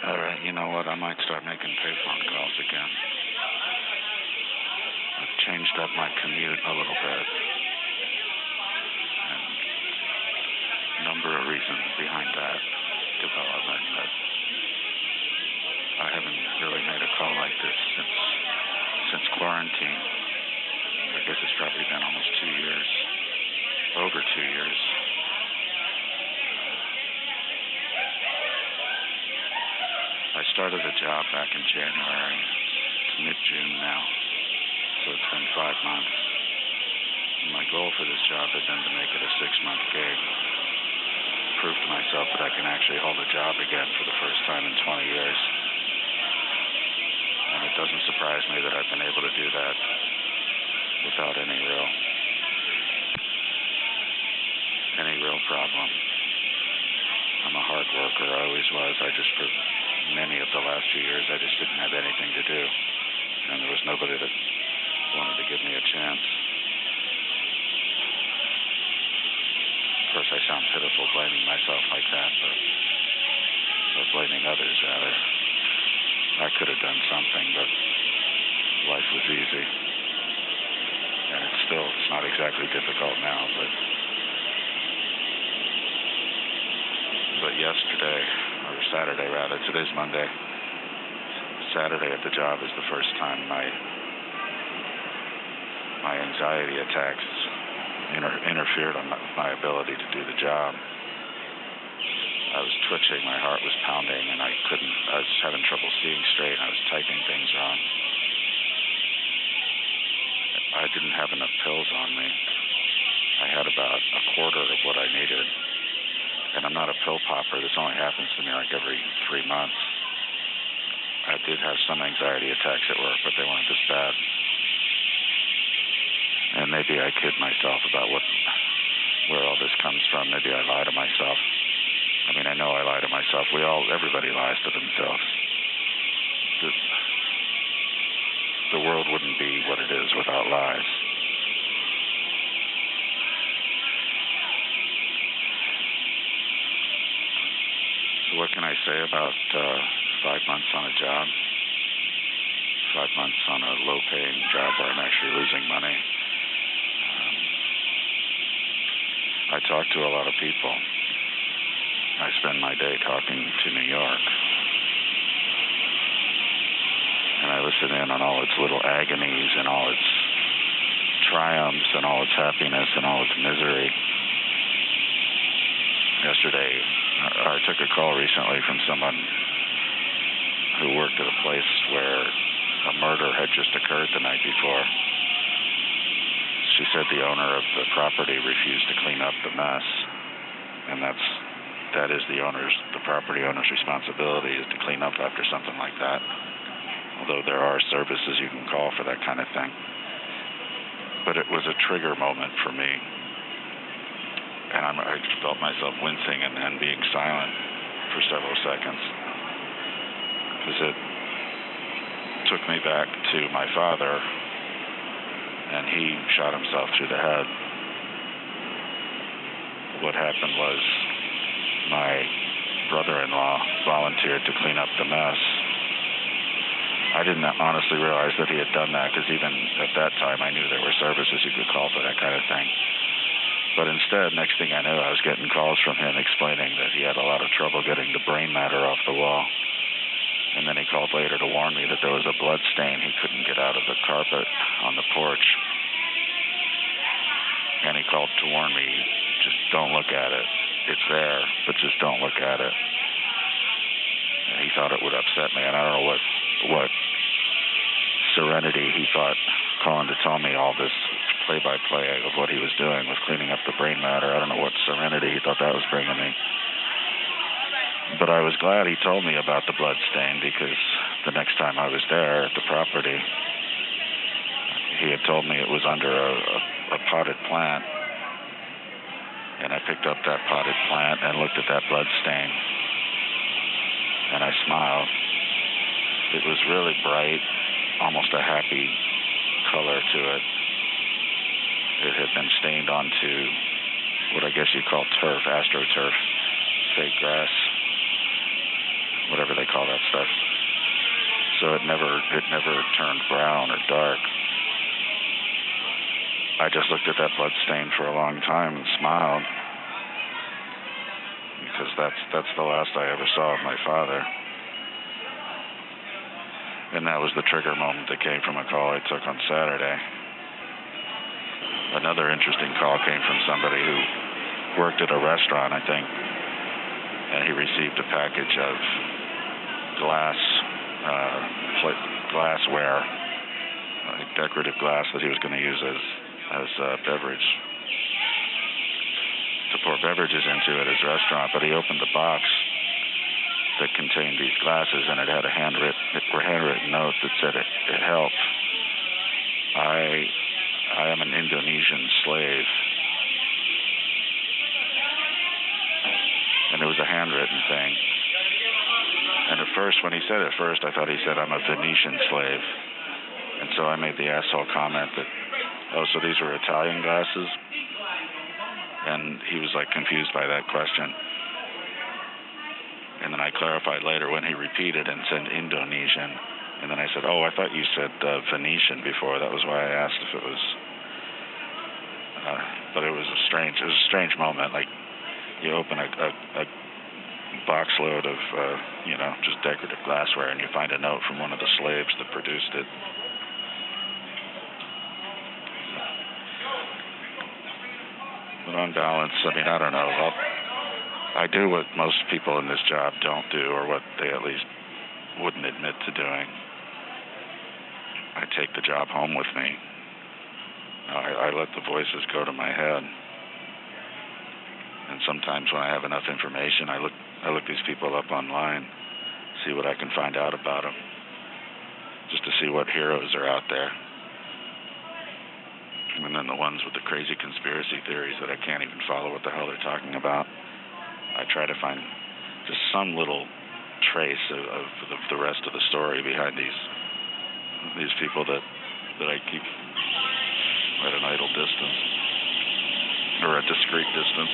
All right, you know what? I might start making payphone calls again. I've changed up my commute a little bit, and a number of reasons behind that development. But I haven't really made a call like this since quarantine. I guess it's probably been almost 2 years, over 2 years. I started a job back in January. It's mid-June now, so it's been 5 months. And my goal for this job had been to make it a 6-month gig, prove to myself that I can actually hold a job again for the first time in 20 years. And it doesn't surprise me that I've been able to do that without any real problem. I'm a hard worker, I always was. For many of the last few years, I just didn't have anything to do, and there was nobody that wanted to give me a chance. Of course, I sound pitiful blaming myself like that, or blaming others, rather. I could have done something, but life was easy. And it's not exactly difficult now, but yesterday, or Saturday rather, today's Monday, Saturday at the job is the first time my anxiety attacks interfered on my ability to do the job. I was twitching, my heart was pounding, and I was having trouble seeing straight, and I was typing things wrong. I didn't have enough pills on me. I had about a quarter of what I needed. And I'm not a pill popper. This only happens to me like every 3 months. I did have some anxiety attacks at work, but they weren't this bad. And maybe I kid myself about where all this comes from. Maybe I lie to myself. I mean, I know I lie to myself. Everybody lies to themselves. The world wouldn't be what it is without lies. So what can I say about 5 months on a job? 5 months on a low-paying job where I'm actually losing money. I talk to a lot of people. I spend my day talking to New York. And I listen in on all its little agonies and all its triumphs and all its happiness and all its misery. Yesterday, I took a call recently from someone who worked at a place where a murder had just occurred the night before. She said the owner of the property refused to clean up the mess, and that is the property owner's responsibility, is to clean up after something like that. Although there are services you can call for that kind of thing. But it was a trigger moment for me. And I felt myself wincing and being silent for several seconds. Because it took me back to my father, and he shot himself through the head. What happened was my brother-in-law volunteered to clean up the mess. I didn't honestly realize that he had done that, because even at that time I knew there were services you could call for that kind of thing. But instead, next thing I knew, I was getting calls from him explaining that he had a lot of trouble getting the brain matter off the wall. And then he called later to warn me that there was a blood stain he couldn't get out of the carpet on the porch. And he called to warn me, just don't look at it. It's there, but just don't look at it. And he thought it would upset me, and I don't know what serenity he thought calling to tell me all this play-by-play of what he was doing was cleaning up the brain matter. I don't know what serenity he thought that was bringing me. But I was glad he told me about the blood stain, because the next time I was there at the property, he had told me it was under a potted plant. And I picked up that potted plant and looked at that blood stain. And I smiled. It was really bright, almost a happy color to it. It had been stained onto what I guess you call turf, astroturf, fake grass, whatever they call that stuff. So it never turned brown or dark. I just looked at that blood stain for a long time and smiled, because that's the last I ever saw of my father. And that was the trigger moment that came from a call I took on Saturday. Another interesting call came from somebody who worked at a restaurant, I think, and he received a package of glassware, decorative glass that he was going to use as beverage, to pour beverages into at his restaurant. But he opened the box that contained these glasses, and it had a handwritten note that said, "It helped. I am an Indonesian slave." And it was a handwritten thing. And at first, when he said it first, I thought he said, "I'm a Venetian slave." And so I made the asshole comment that, "Oh, so these were Italian glasses?" And he was like confused by that question. And then I clarified later when he repeated and said Indonesian. And then I said, "Oh, I thought you said Venetian before. That was why I asked if it was." But it was a strange moment. Like, you open a box load of just decorative glassware, and you find a note from one of the slaves that produced it. But on balance, I mean, I don't know. I do what most people in this job don't do, or what they at least wouldn't admit to doing. I take the job home with me. I let the voices go to my head. And sometimes when I have enough information, I look these people up online, see what I can find out about them, just to see what heroes are out there. And then the ones with the crazy conspiracy theories that I can't even follow what the hell they're talking about, I try to find just some little trace of the rest of the story behind these people that I keep at an idle distance, or a discreet distance.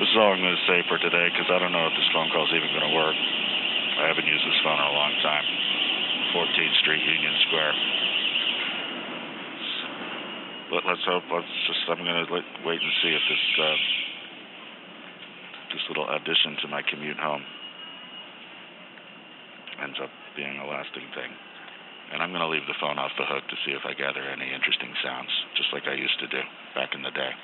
This is all I'm going to say for today, because I don't know if this phone call is even going to work. I haven't used this phone in a long time. 14th Street, Union Square. Let's hope. I'm going to wait and see if this little addition to my commute home ends up being a lasting thing. And I'm going to leave the phone off the hook to see if I gather any interesting sounds, just like I used to do back in the day.